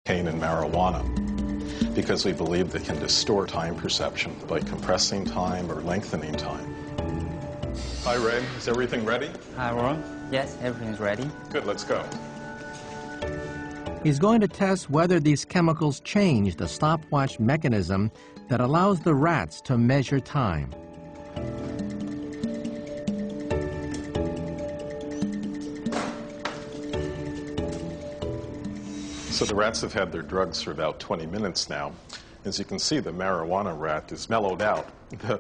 cocaine and marijuana because we believe they can distort time perception by compressing time or lengthening time. Hi, Ray. Is everything ready? Hi, Ron. Yes, everything's ready. Good, let's go. He's going to test whether these chemicals change the stopwatch mechanism that allows the rats to measure time. So the rats have had their drugs for about 20 minutes now. As you can see, the marijuana rat is mellowed out. The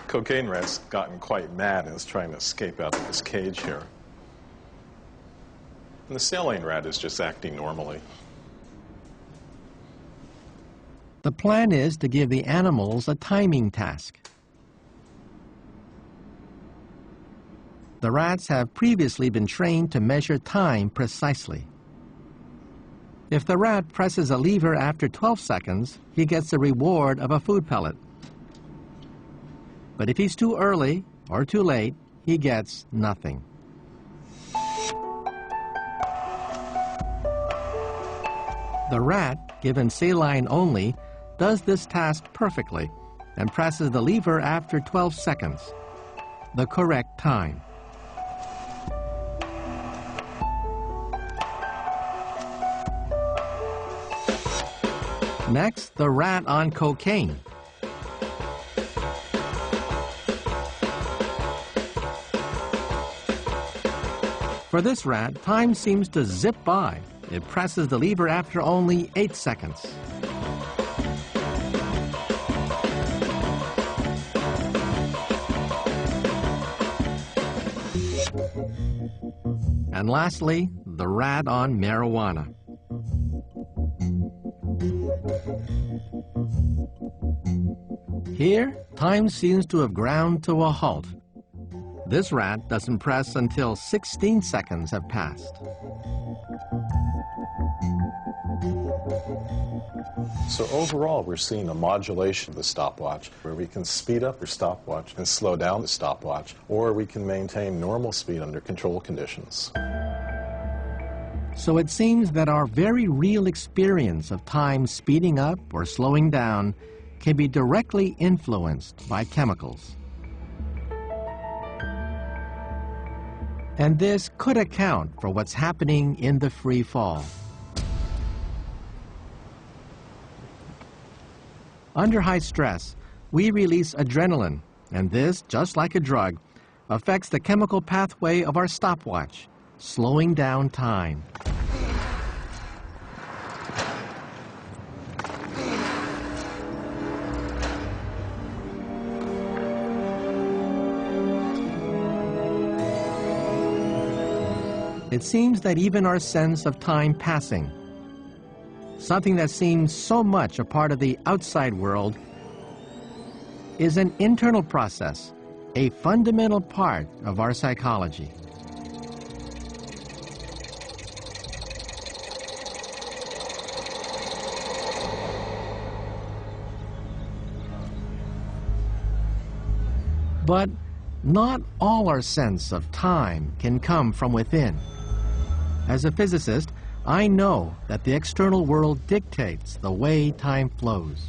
cocaine rat's gotten quite mad and is trying to escape out of this cage here. And the saline rat is just acting normally. The plan is to give the animals a timing task. The rats have previously been trained to measure time precisely. If the rat presses a lever after 12 seconds, he gets the reward of a food pellet. But if he's too early or too late, he gets nothing. The rat, given saline only, does this task perfectly and presses the lever after 12 seconds, the correct time. Next, the rat on cocaine. For this rat, time seems to zip by. It presses the lever after only 8 seconds. And lastly, the rat on marijuana. Here, time seems to have ground to a halt. This rat doesn't press until 16 seconds have passed. So overall, we're seeing a modulation of the stopwatch, where we can speed up the stopwatch and slow down the stopwatch, or we can maintain normal speed under control conditions. So it seems that our very real experience of time speeding up or slowing down can be directly influenced by chemicals. And this could account for what's happening in the free fall. Under high stress, we release adrenaline, and this, just like a drug, affects the chemical pathway of our stopwatch, slowing down time. It seems that even our sense of time passing, something that seems so much a part of the outside world, is an internal process, a fundamental part of our psychology. But not all our sense of time can come from within. As a physicist, I know that the external world dictates the way time flows.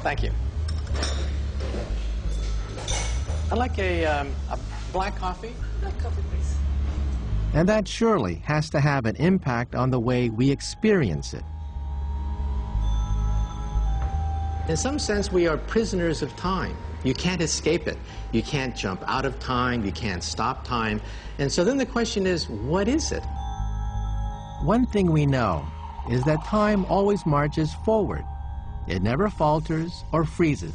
Thank you. I'd like a black coffee. Black coffee, please. And that surely has to have an impact on the way we experience it. In some sense, we are prisoners of time. You can't escape it. You can't jump out of time. You can't stop time. And so then the question is, what is it? One thing we know is that time always marches forward. It never falters or freezes.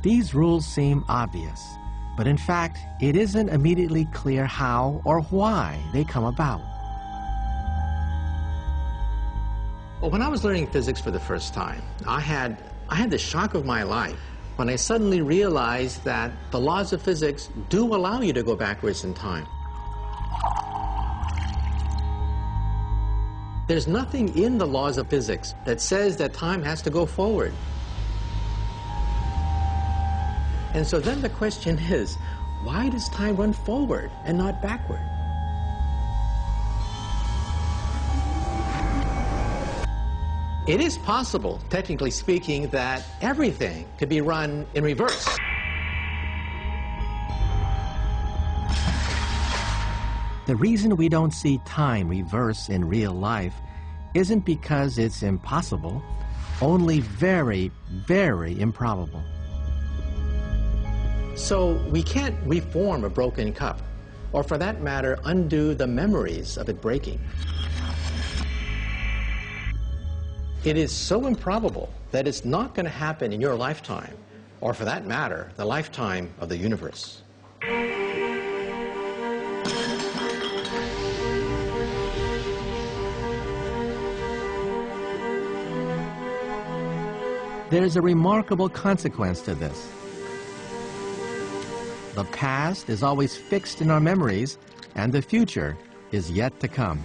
These rules seem obvious, but in fact, it isn't immediately clear how or why they come about. Well, when I was learning physics for the first time, I had the shock of my life when I suddenly realized that the laws of physics do allow you to go backwards in time. There's nothing in the laws of physics that says that time has to go forward. And so then the question is, why does time run forward and not backward? It is possible, technically speaking, that everything could be run in reverse. The reason we don't see time reverse in real life isn't because it's impossible, only very, very improbable. So we can't reform a broken cup, or for that matter, undo the memories of it breaking. It is so improbable that it's not going to happen in your lifetime, or for that matter, the lifetime of the universe. There's a remarkable consequence to this. The past is always fixed in our memories, and the future is yet to come.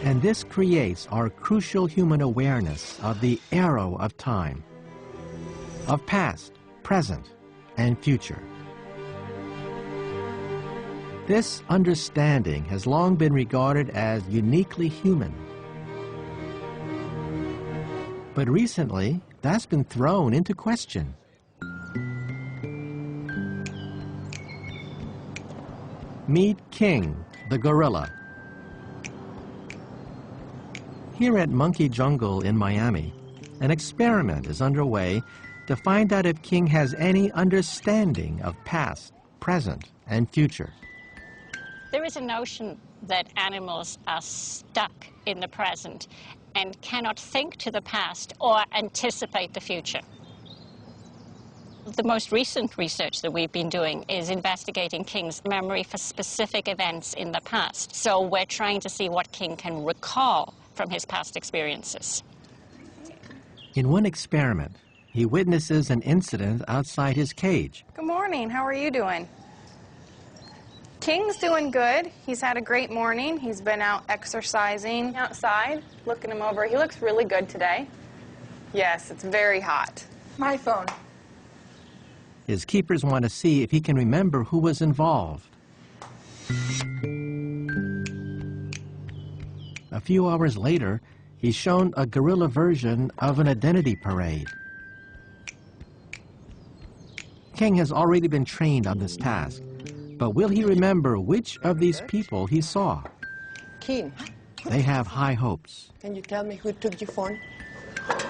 And this creates our crucial human awareness of the arrow of time, of past, present, and future. This understanding has long been regarded as uniquely human. But recently, that's been thrown into question. Meet King, the gorilla. Here at Monkey Jungle in Miami, an experiment is underway to find out if King has any understanding of past, present, and future. There is a notion that animals are stuck in the present and cannot think to the past or anticipate the future. The most recent research that we've been doing is investigating King's memory for specific events in the past. So we're trying to see what King can recall from his past experiences. In one experiment, he witnesses an incident outside his cage. Good morning. How are you doing? King's doing good. He's had a great morning. He's been out exercising outside. Looking him over. He looks really good today. Yes, it's very hot. My phone. His keepers want to see if he can remember who was involved. A few hours later, he's shown a gorilla version of an identity parade. King has already been trained on this task, but will he remember which of these people he saw? King, They have high hopes. can you tell me who took your phone?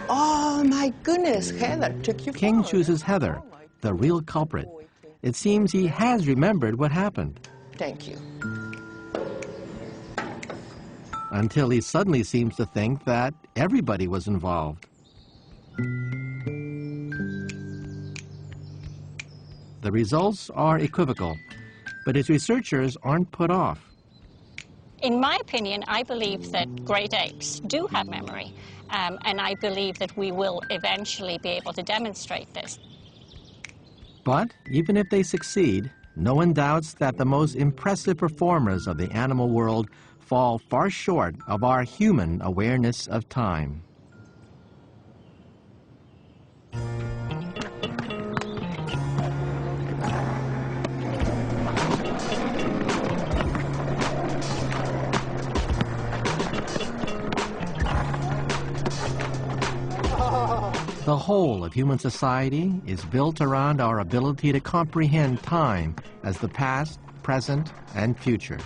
Oh my goodness, Heather took your phone. King chooses Heather, the real culprit. It seems he has remembered what happened, Thank you. until he suddenly seems to think that everybody was involved. The results are equivocal, but his researchers aren't put off. In my opinion, I believe that great apes do have memory, and I believe that we will eventually be able to demonstrate this. But even if they succeed, no one doubts that the most impressive performers of the animal world fall far short of our human awareness of time. The whole of human society is built around our ability to comprehend time as the past, present, and future.